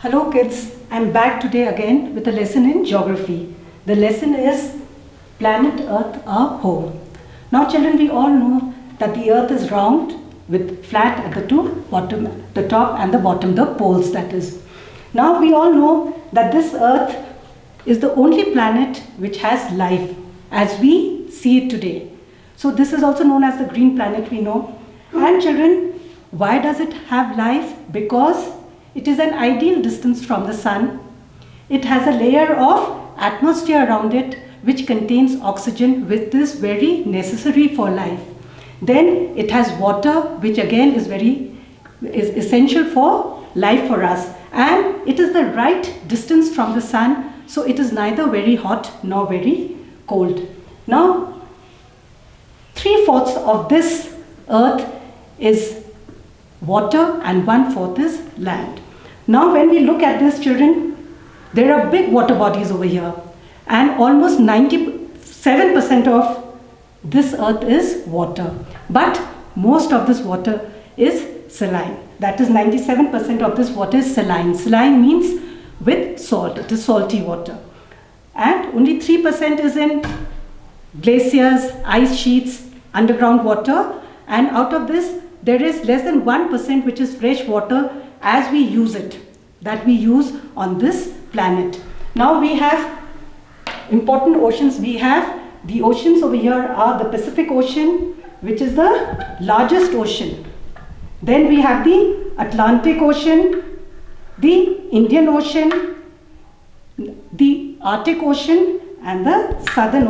Hello kids, I'm back today again with a lesson in geography. The lesson is Planet Earth our home. Now children, we all know that the earth is round with flat at the top and the bottom, the poles that is. Now we all know that this earth is the only planet which has life as we see it today. So this is also known as the green planet, we know. And children, why does it have life? Because it is an ideal distance from the sun. It has a layer of atmosphere around it which contains oxygen, which is very necessary for life. Then it has water, which again is essential for life for us. And it is the right distance from the sun, so it is neither very hot nor very cold. Now, 3/4 of this earth is water and 1/4 is land. Now when we look at this, children, there are big water bodies over here, and almost 97% of this earth is water. But most of this water is saline. That is 97% of this water is saline. Saline means with salt. It is salty water. And only 3% is in glaciers, ice sheets, underground water. And out of this, there is less than 1% which is fresh water as we use it, that we use on this planet. Now we have important oceans. We have the oceans over here are the Pacific Ocean, which is the largest ocean. Then we have the Atlantic Ocean, the Indian Ocean, the Arctic Ocean, and the Southern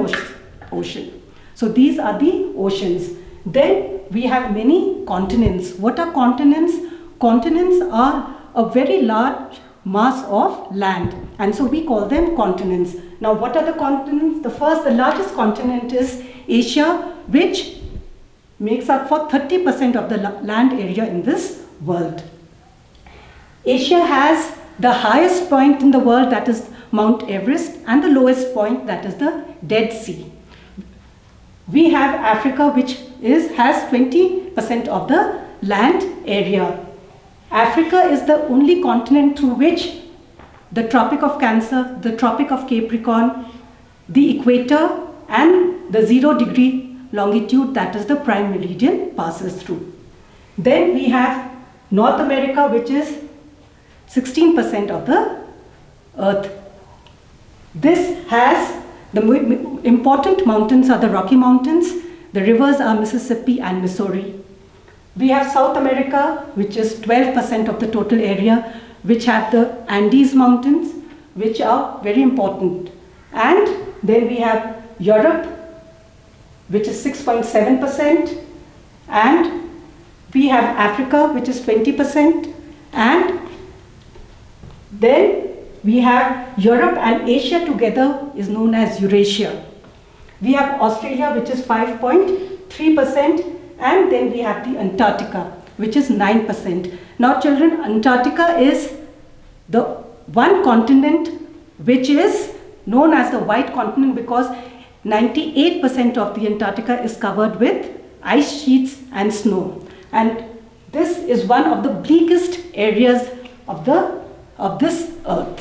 Ocean. So these are the oceans. Then we have many continents. What are continents? Continents are a very large mass of land, and so we call them continents. Now what are the continents? The largest continent is Asia, which makes up for 30% of the land area in this world. Asia has the highest point in the world, that is Mount Everest, and the lowest point, that is the Dead Sea. We have Africa, which has 20% of the land area. Africa is the only continent through which the Tropic of Cancer, the Tropic of Capricorn, the equator, and the 0-degree longitude, that is the prime meridian, passes through. Then we have North America, which is 16% of the earth. This has the important mountains are the Rocky Mountains, the rivers are Mississippi and Missouri. We have South America, which is 12% of the total area, which have the Andes Mountains, which are very important. And then we have Europe, which is 6.7%, and we have Africa, which is 20%, and then we have Europe and Asia together is known as Eurasia. We have Australia, which is 5.3%, and then we have the Antarctica, which is 9%. Now children, Antarctica is the one continent which is known as the white continent because 98% of the Antarctica is covered with ice sheets and snow. And this is one of the bleakest areas of this earth.